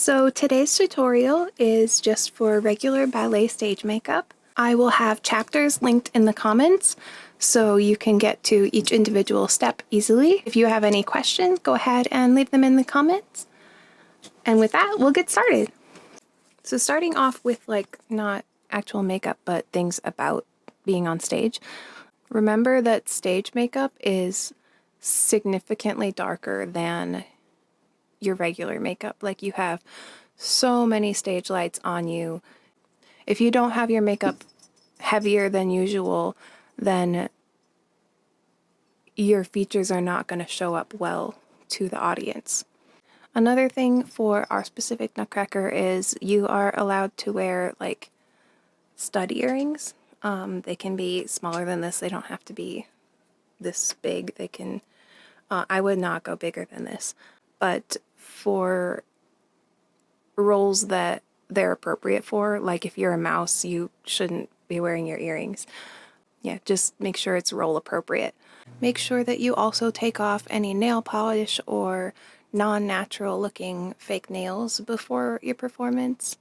So today's tutorial is just for regular ballet stage makeup. I will have chapters linked in the comments so you can get to each individual step easily. If you have any questions, go ahead and leave them in the comments. And with that, we'll get started. So starting off with not actual makeup, but things about being on stage. Remember that stage makeup is significantly darker than your regular makeup. Like, you have so many stage lights on you. If you don't have your makeup heavier than usual, then your features are not going to show up well to the audience. Another thing for our specific nutcracker is you are allowed to wear stud earrings. They can be smaller than this. They don't have to be this big. They can, I would not go bigger than this, but for roles that they're appropriate for, like if you're a mouse, you shouldn't be wearing your earrings. Yeah, just make sure it's role appropriate. Make sure that you also take off any nail polish or non-natural looking fake nails before your performance.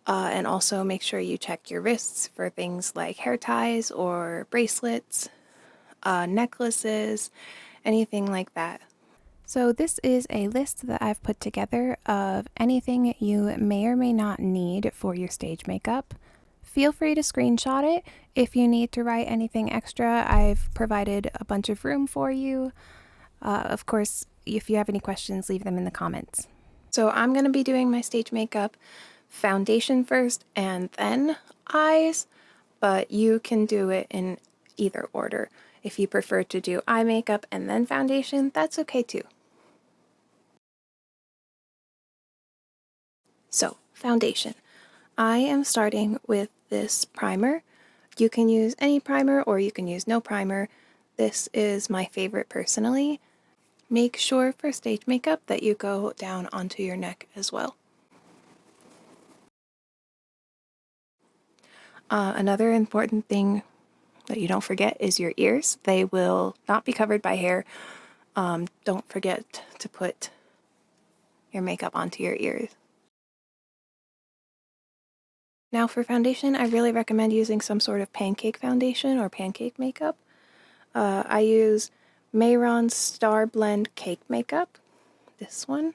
And also make sure you check your wrists for things like hair ties or bracelets, necklaces, anything like that. So this is a list that I've put together of anything you may or may not need for your stage makeup. Feel free to screenshot it. If you need to write anything extra, I've provided a bunch of room for you. Of course, if you have any questions, leave them in the comments. So I'm going to be doing my stage makeup foundation first and then eyes, but you can do it in either order. If you prefer to do eye makeup and then foundation, that's okay too. So, foundation. I am starting with this primer. You can use any primer or you can use no primer. This is my favorite personally. Make sure for stage makeup that you go down onto your neck as well. Another important thing that you don't forget is your ears. They will not be covered by hair. Don't forget to put your makeup onto your ears. Now for foundation, I really recommend using some sort of Pancake foundation or Pancake makeup. I use Mayron's Star Blend Cake Makeup, this one.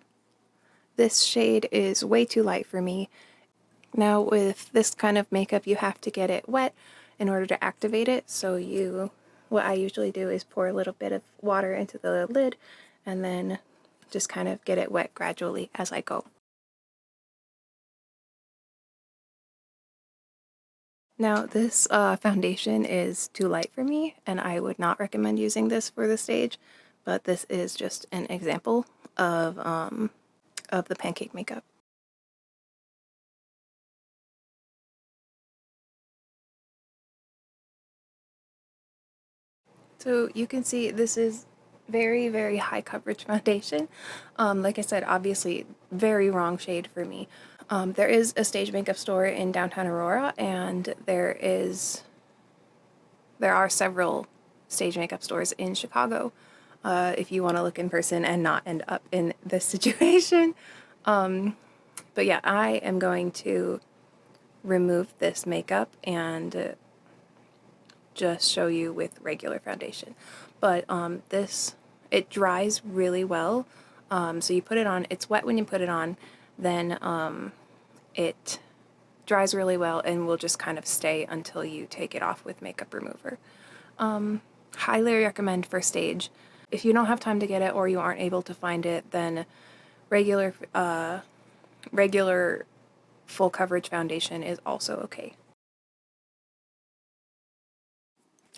This shade is way too light for me. Now with this kind of makeup, you have to get it wet in order to activate it. So what I usually do is pour a little bit of water into the lid and then just kind of get it wet gradually as I go. Now this foundation is too light for me and I would not recommend using this for the stage, but this is just an example of the Pancake makeup. So you can see this is very, very high coverage foundation. Like I said, obviously very wrong shade for me. There is a stage makeup store in downtown Aurora, and there are several stage makeup stores in Chicago if you want to look in person and not end up in this situation. But yeah, I am going to remove this makeup and just show you with regular foundation. But it dries really well. So you put it on, it's wet when you put it on, then it dries really well and will just kind of stay until you take it off with makeup remover. Highly recommend for stage. If you don't have time to get it or you aren't able to find it, then regular full coverage foundation is also okay.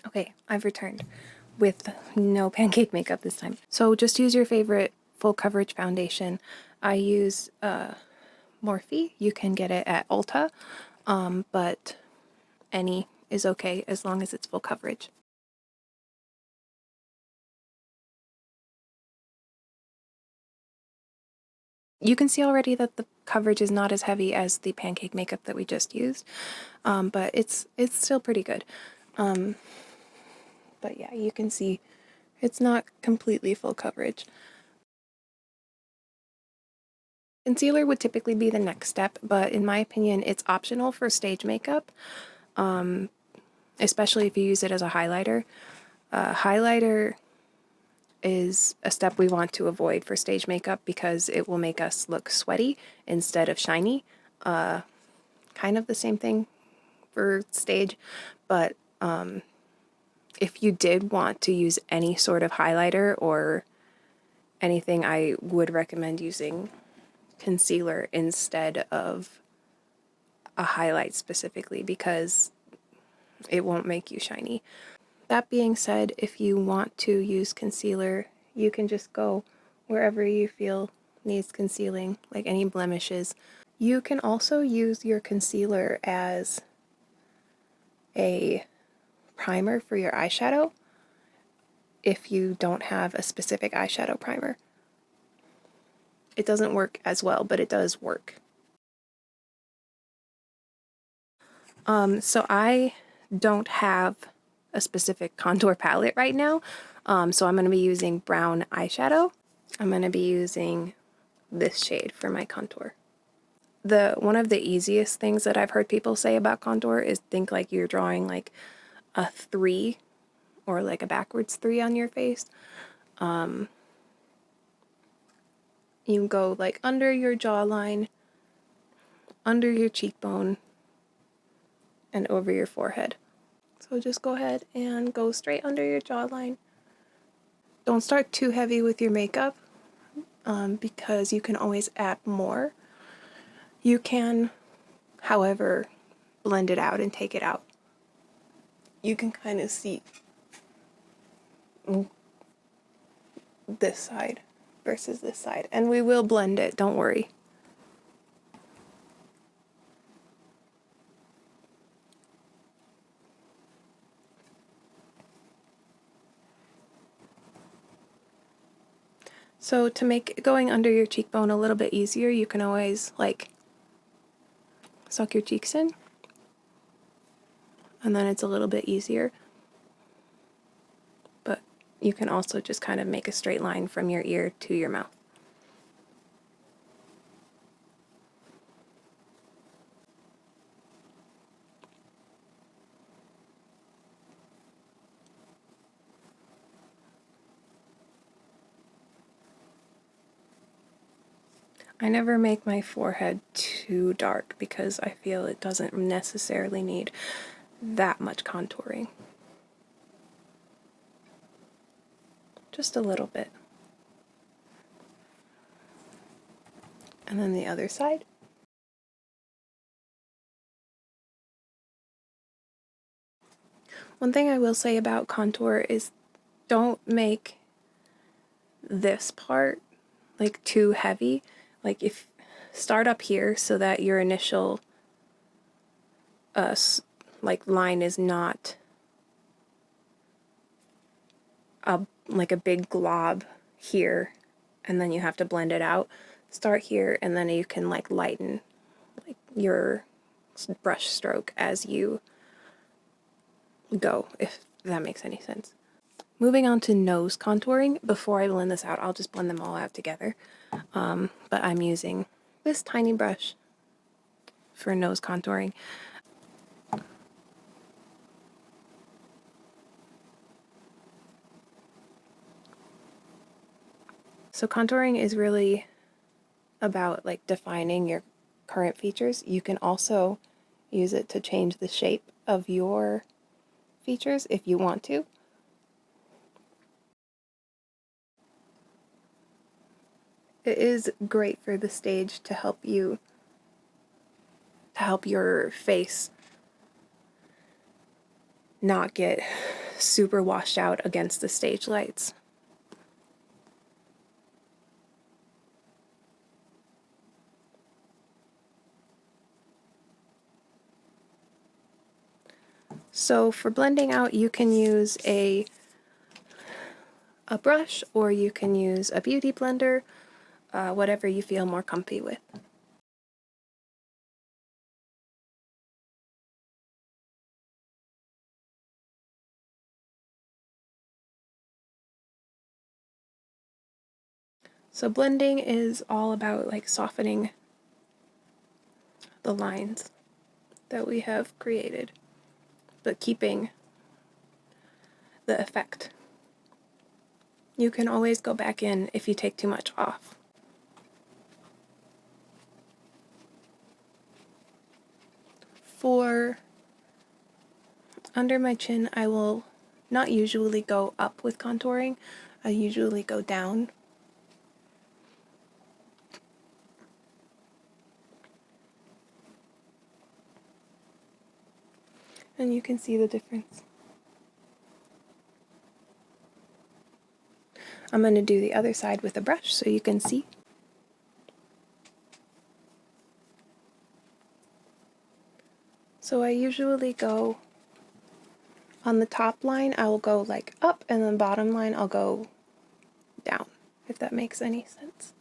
Okay, I've returned with no Pancake makeup this time. So just use your favorite full coverage foundation. I use Morphe. You can get it at Ulta, but any is okay as long as it's full coverage. You can see already that the coverage is not as heavy as the Pancake makeup that we just used, but it's still pretty good. But yeah, you can see it's not completely full coverage. Concealer would typically be the next step, but in my opinion, it's optional for stage makeup, especially if you use it as a highlighter. Highlighter is a step we want to avoid for stage makeup because it will make us look sweaty instead of shiny. Kind of the same thing for stage, but if you did want to use any sort of highlighter or anything, I would recommend using concealer instead of a highlight specifically because it won't make you shiny. That being said, if you want to use concealer, you can just go wherever you feel needs concealing, like any blemishes. You can also use your concealer as a primer for your eyeshadow if you don't have a specific eyeshadow primer. It doesn't work as well, but it does work. So I don't have a specific contour palette right now, so I'm going to be using brown eyeshadow. I'm going to be using this shade for my contour. One of the easiest things that I've heard people say about contour is think like you're drawing like a 3 or like a backwards 3 on your face. You go like under your jawline, under your cheekbone, and over your forehead. So just go ahead and go straight under your jawline. Don't start too heavy with your makeup because you can always add more. You can, however, blend it out and take it out. You can kind of see this side versus this side, and we will blend it, don't worry. So to make going under your cheekbone a little bit easier, you can always like suck your cheeks in, and then it's a little bit easier. But you can also just kind of make a straight line from your ear to your mouth. I never make my forehead too dark because I feel it doesn't necessarily need that much contouring. Just a little bit. And then the other side. One thing I will say about contour is don't make this part like too heavy. Like if start up here so that your initial like line is not like a big glob here and then you have to blend it out. Start here and then you can like lighten like your brush stroke as you go, if that makes any sense. Moving on to nose contouring. Before I blend this out, I'll just blend them all out together. But I'm using this tiny brush for nose contouring. So contouring is really about like defining your current features. You can also use it to change the shape of your features if you want to. It is great for the stage to help your face not get super washed out against the stage lights. So for blending out, you can use a brush or you can use a beauty blender, whatever you feel more comfy with. So blending is all about like softening the lines that we have created, but keeping the effect. You can always go back in if you take too much off. For under my chin, I will not usually go up with contouring. I usually go down. And you can see the difference. I'm going to do the other side with a brush so you can see. So I usually go on the top line, I will go like up, and then bottom line I'll go down, if that makes any sense.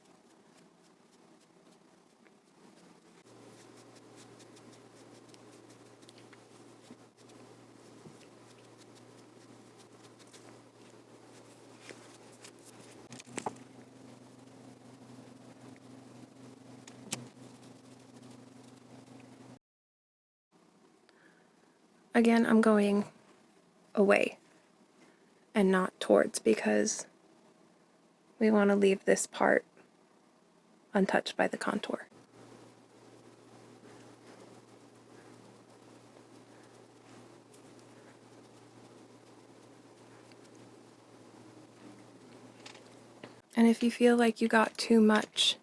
Again, I'm going away and not towards because we want to leave this part untouched by the contour. And if you feel like you got too much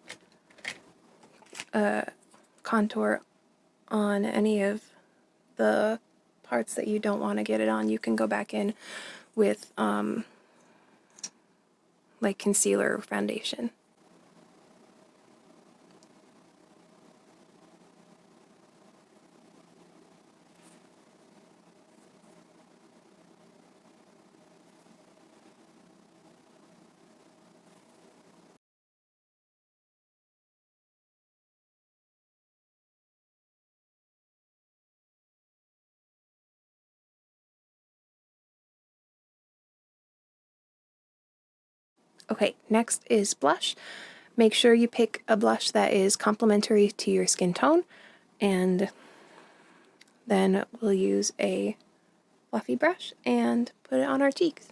contour on any of the parts that you don't want to get it on, you can go back in with like concealer or foundation. Okay, next is blush. Make sure you pick a blush that is complementary to your skin tone, and then we'll use a fluffy brush and put it on our cheeks.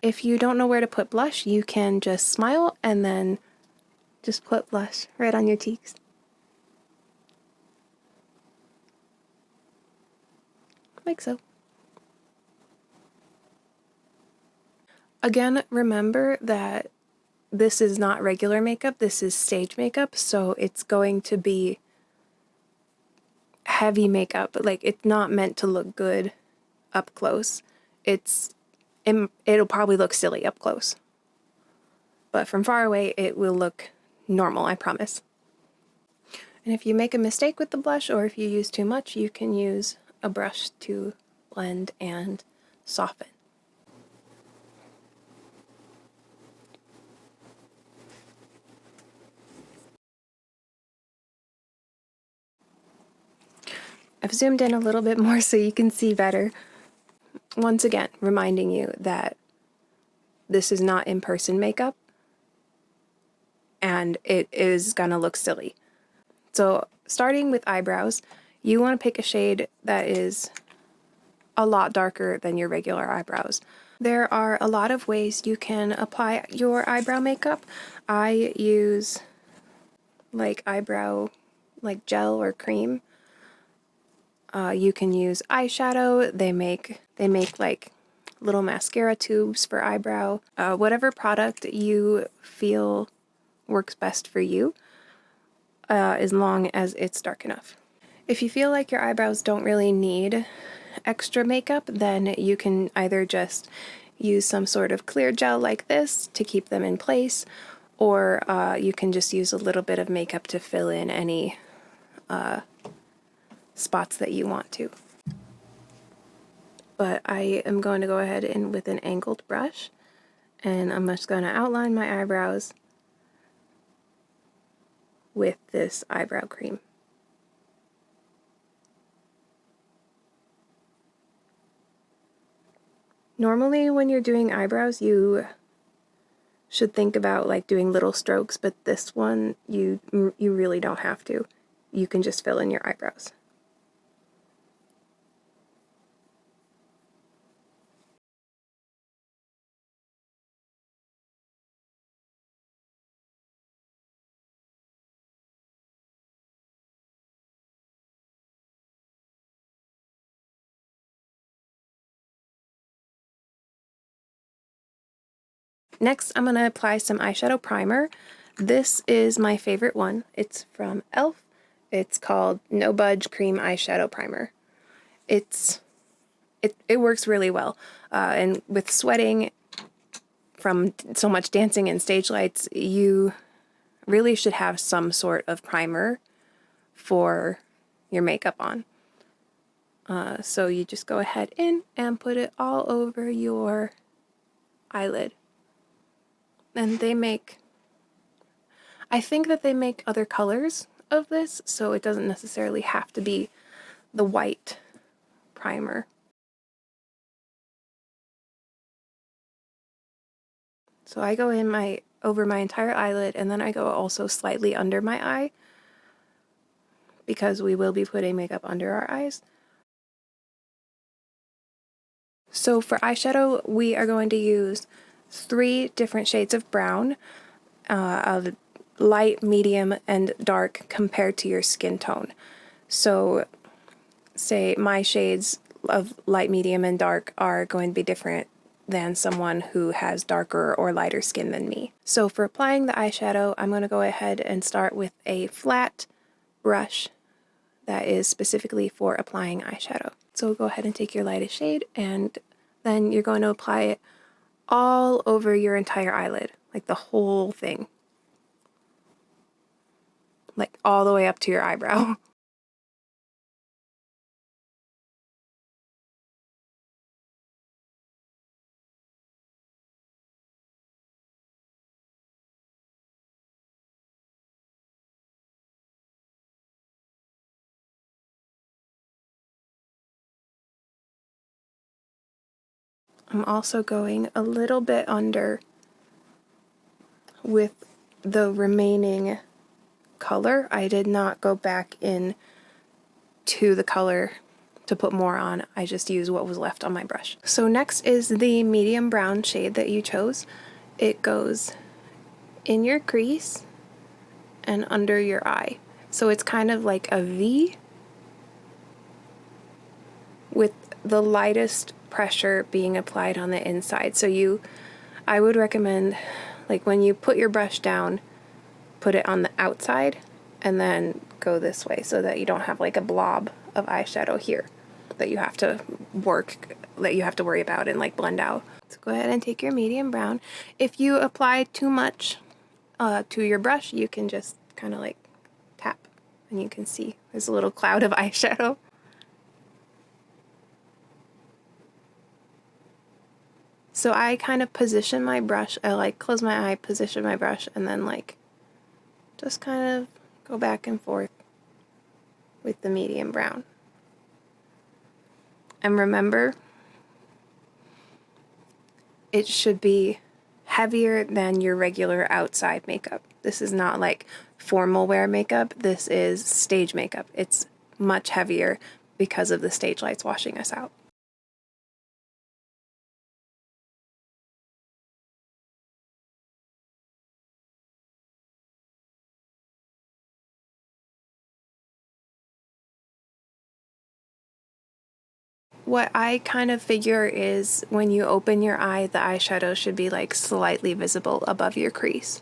If you don't know where to put blush, you can just smile and then just put blush right on your cheeks. Like so. Again, remember that this is not regular makeup, this is stage makeup, so it's going to be heavy makeup. Like, it's not meant to look good up close. It'll probably look silly up close. But from far away, it will look normal, I promise. And if you make a mistake with the blush, or if you use too much, you can use a brush to blend and soften. I've zoomed in a little bit more so you can see better. Once again, reminding you that this is not in-person makeup, and it is gonna look silly. So starting with eyebrows, you want to pick a shade that is a lot darker than your regular eyebrows. There are a lot of ways you can apply your eyebrow makeup. I use like eyebrow gel or cream. You can use eyeshadow. They make like little mascara tubes for eyebrow. Whatever product you feel works best for you, as long as it's dark enough. If you feel like your eyebrows don't really need extra makeup, then you can either just use some sort of clear gel like this to keep them in place, or you can just use a little bit of makeup to fill in any spots that you want to. But I am going to go ahead and with an angled brush, and I'm just going to outline my eyebrows with this eyebrow cream. Normally when you're doing eyebrows, you should think about like doing little strokes, but this one you really don't have to. You can just fill in your eyebrows. Next, I'm going to apply some eyeshadow primer. This is my favorite one. It's from e.l.f. It's called No Budge Cream Eyeshadow Primer. It works really well. And with sweating from so much dancing and stage lights, you really should have some sort of primer for your makeup on. So you just go ahead in and put it all over your eyelid. And I think that they make other colors of this, so it doesn't necessarily have to be the white primer. So I go in over my entire eyelid, and then I go also slightly under my eye, because we will be putting makeup under our eyes. So for eyeshadow, we are going to use 3 different shades of brown, of light, medium, and dark compared to your skin tone. So say my shades of light, medium, and dark are going to be different than someone who has darker or lighter skin than me. So for applying the eyeshadow, I'm going to go ahead and start with a flat brush that is specifically for applying eyeshadow. So go ahead and take your lightest shade, and then you're going to apply it all over your entire eyelid, like the whole thing. Like all the way up to your eyebrow. I'm also going a little bit under with the remaining color. I did not go back in to the color to put more on. I just used what was left on my brush. So next is the medium brown shade that you chose. It goes in your crease and under your eye. So it's kind of like a V with the lightest pressure being applied on the inside. So I would recommend, like when you put your brush down, put it on the outside and then go this way so that you don't have like a blob of eyeshadow here that you have to worry about and like blend out. So go ahead and take your medium brown. If you apply too much to your brush, you can just kind of like tap and you can see there's a little cloud of eyeshadow. So I kind of position my brush, I like close my eye, position my brush, and then like just kind of go back and forth with the medium brown. And remember, it should be heavier than your regular outside makeup. This is not like formal wear makeup, this is stage makeup. It's much heavier because of the stage lights washing us out. What I kind of figure is when you open your eye, the eyeshadow should be like slightly visible above your crease.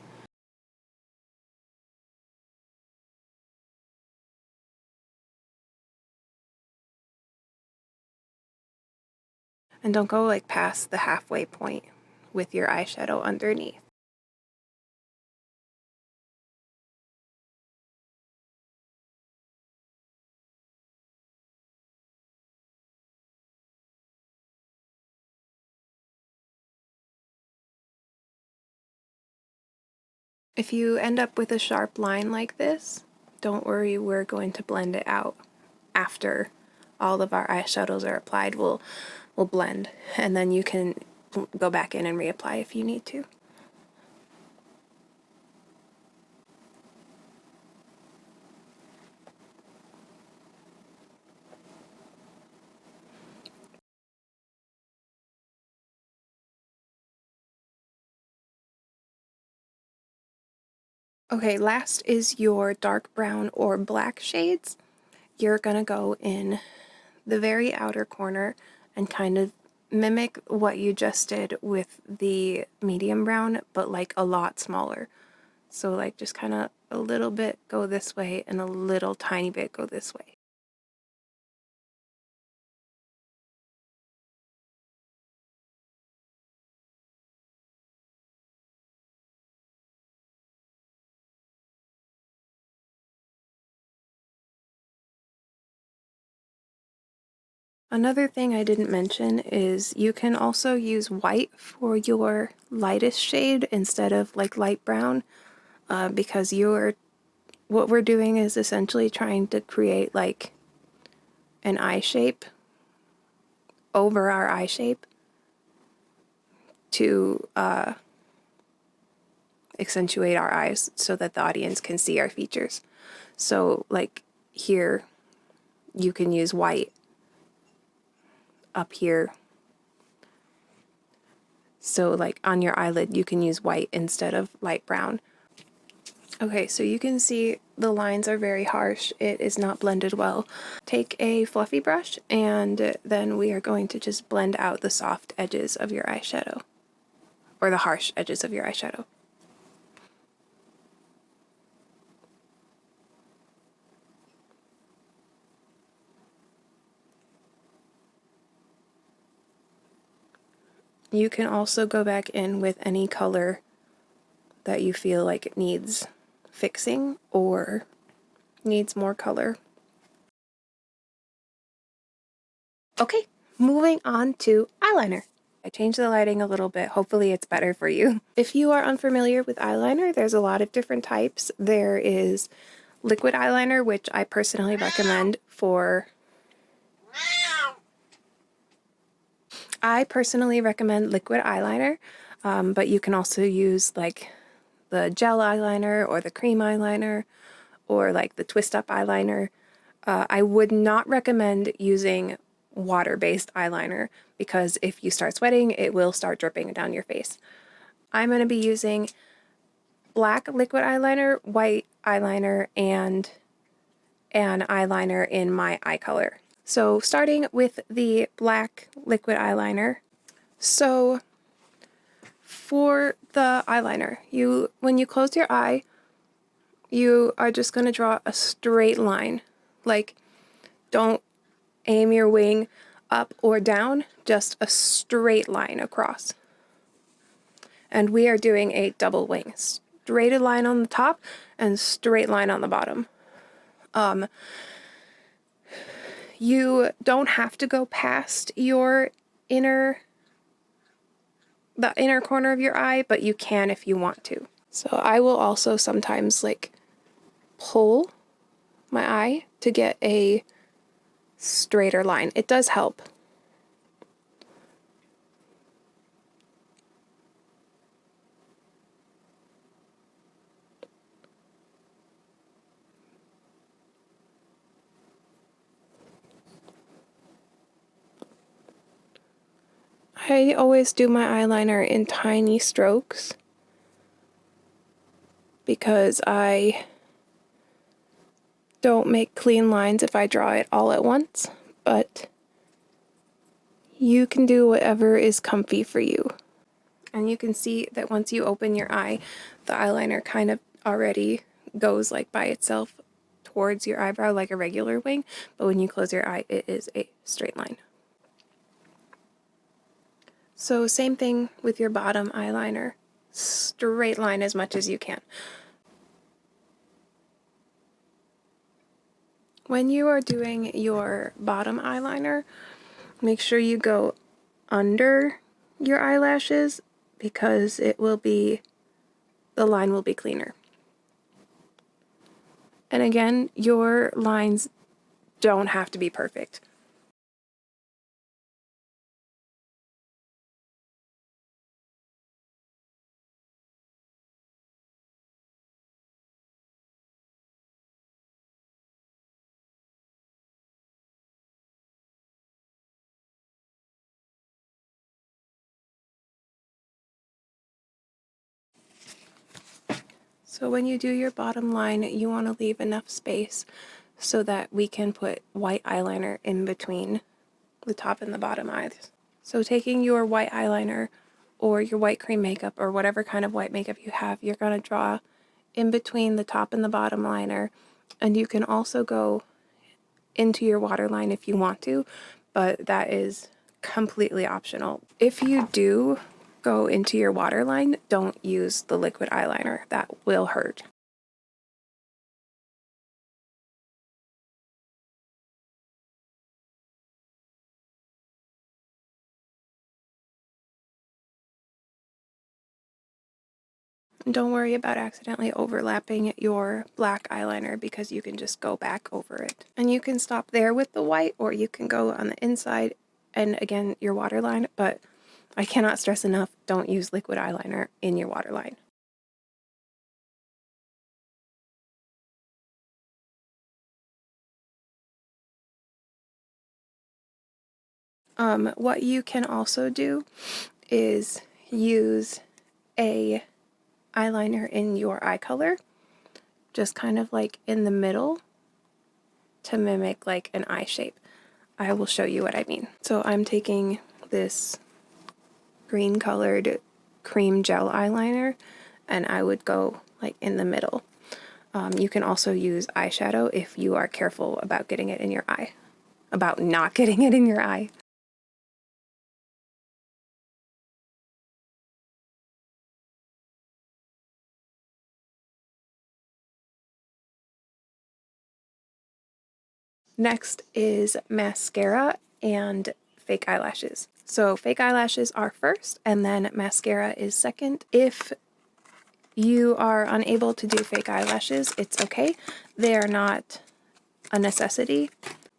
And don't go like past the halfway point with your eyeshadow underneath. If you end up with a sharp line like this, don't worry, we're going to blend it out after all of our eyeshadows are applied. We'll blend, and then you can go back in and reapply if you need to. Okay, last is your dark brown or black shades. You're gonna go in the very outer corner and kind of mimic what you just did with the medium brown, but like a lot smaller. So like just kind of a little bit go this way and a little tiny bit go this way. Another thing I didn't mention is you can also use white for your lightest shade instead of like light brown, because what we're doing is essentially trying to create like an eye shape over our eye shape to accentuate our eyes so that the audience can see our features. So like here, you can use white up here. So like on your eyelid, you can use white instead of light brown. Okay, so you can see the lines are very harsh. It is not blended well. Take a fluffy brush and then we are going to just blend out the soft edges of your eyeshadow, or the harsh edges of your eyeshadow. You can also go back in with any color that you feel like it needs fixing or needs more color. Okay, moving on to eyeliner. I changed the lighting a little bit. Hopefully it's better for you. If you are unfamiliar with eyeliner, there's a lot of different types. There is liquid eyeliner, which I personally recommend for... I personally recommend liquid eyeliner, but you can also use like the gel eyeliner or the cream eyeliner or like the twist up eyeliner. I would not recommend using water-based eyeliner because if you start sweating, it will start dripping down your face. I'm going to be using black liquid eyeliner, white eyeliner, and an eyeliner in my eye color. So starting with the black liquid eyeliner. So for the eyeliner, when you close your eye, you are just going to draw a straight line. Like, don't aim your wing up or down, just a straight line across. And we are doing a double wing. Straight line on the top and straight line on the bottom. You don't have to go past the inner corner of your eye, but you can if you want to. So I will also sometimes like pull my eye to get a straighter line. It does help. I always do my eyeliner in tiny strokes because I don't make clean lines if I draw it all at once, but you can do whatever is comfy for you. And you can see that once you open your eye, the eyeliner kind of already goes like by itself towards your eyebrow like a regular wing, but when you close your eye, it is a straight line. So same thing with your bottom eyeliner. Straight line as much as you can. When you are doing your bottom eyeliner, make sure you go under your eyelashes because the line will be cleaner. And again, your lines don't have to be perfect. So So when you do your bottom line, you want to leave enough space so that we can put white eyeliner in between the top and the bottom eyes. So taking your white eyeliner or your white cream makeup or whatever kind of white makeup you have, you're going to draw in between the top and the bottom liner, and you can also go into your waterline if you want to, but that is completely optional. If you do go into your waterline, don't use the liquid eyeliner. That will hurt. Don't worry about accidentally overlapping your black eyeliner because you can just go back over it. And you can stop there with the white, or you can go on the inside and again your waterline, but I cannot stress enough, don't use liquid eyeliner in your waterline. What you can also do is use a eyeliner in your eye color, just kind of like in the middle to mimic like an eye shape. I will show you what I mean. So I'm taking this green colored cream gel eyeliner and I would go like in the middle. You can also use eyeshadow if you are careful about getting it in your eye. About not getting it in your eye. Next is mascara and fake eyelashes. So fake eyelashes are first and then mascara is second. If you are unable to do fake eyelashes, it's okay. They are not a necessity.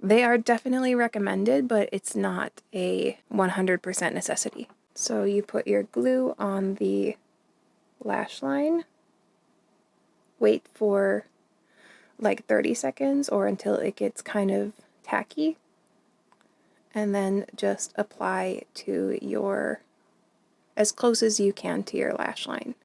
They are definitely recommended, but it's not a 100% necessity. So you put your glue on the lash line, wait for like 30 seconds or until it gets kind of tacky, and then just apply to your, as close as you can to your lash line.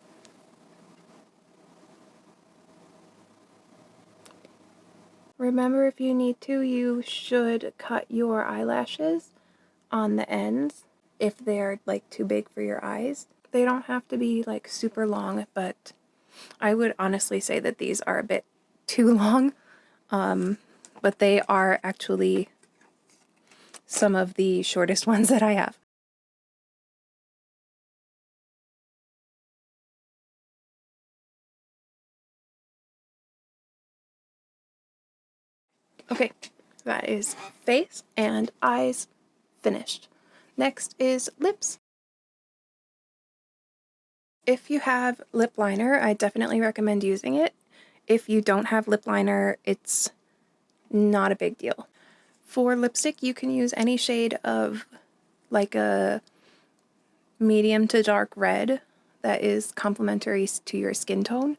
Remember, if you need to, you should cut your eyelashes on the ends if they're like too big for your eyes. They don't have to be like super long, but I would honestly say that these are a bit too long. But they are actually some of the shortest ones that I have. Okay, that is face and eyes finished. Next is lips. If you have lip liner, I definitely recommend using it. If you don't have lip liner, it's not a big deal. For lipstick, you can use any shade of like a medium to dark red that is complementary to your skin tone.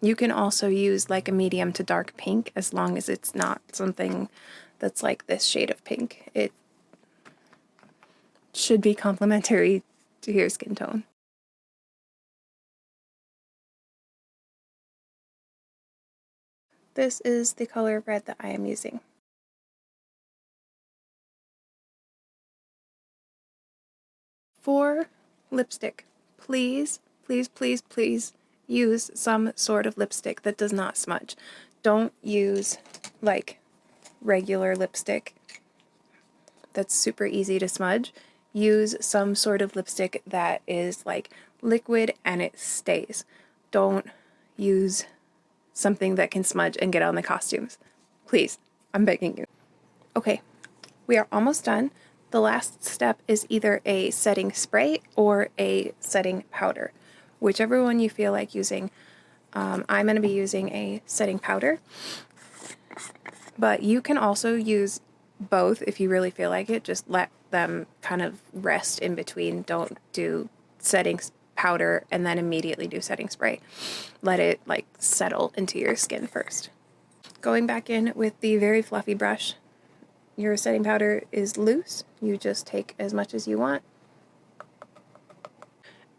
You can also use like a medium to dark pink as long as it's not something that's like this shade of pink. It should be complementary to your skin tone. This is the color of red that I am using. For lipstick, please, please, please, please use some sort of lipstick that does not smudge. Don't use like regular lipstick that's super easy to smudge. Use some sort of lipstick that is like liquid and it stays. Don't use something that can smudge and get on the costumes. Please, I'm begging you. Okay, we are almost done. The last step is either a setting spray or a setting powder, whichever one you feel like using. I'm going to be using a setting powder, but you can also use both if you really feel like it. Just let them kind of rest in between. Don't do setting powder and then immediately do setting spray. Let it like settle into your skin first. Going back in with the very fluffy brush, your setting powder is loose. You just take as much as you want.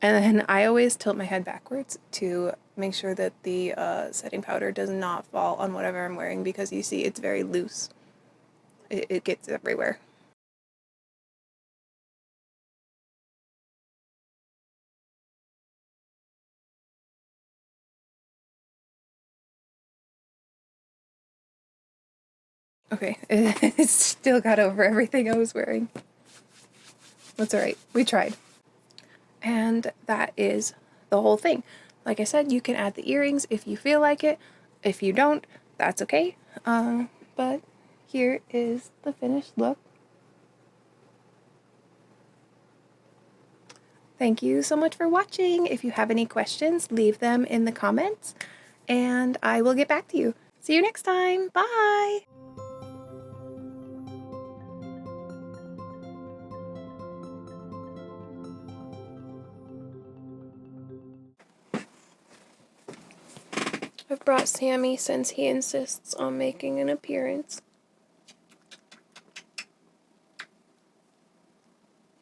And then I always tilt my head backwards to make sure that the setting powder does not fall on whatever I'm wearing, because you see it's very loose. It gets everywhere. Okay, it still got over everything I was wearing. That's alright, we tried. And that is the whole thing. Like I said, you can add the earrings if you feel like it. If you don't, that's okay. But here is the finished look. Thank you so much for watching. If you have any questions, leave them in the comments, and I will get back to you. See you next time. Bye! I've brought Sammy since he insists on making an appearance.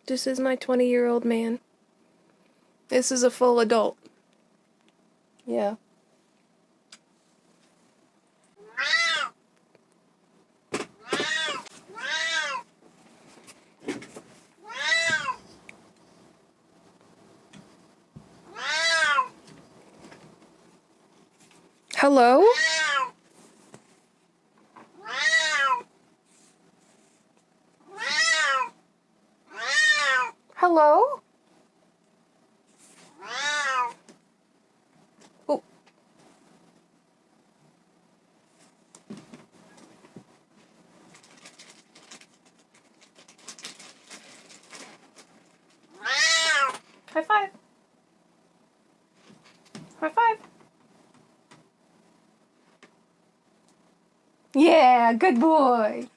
This is my 20-year-old man. This is a full adult. Yeah. Hello? Hello? Oh. High five. High five. Yeah, good boy.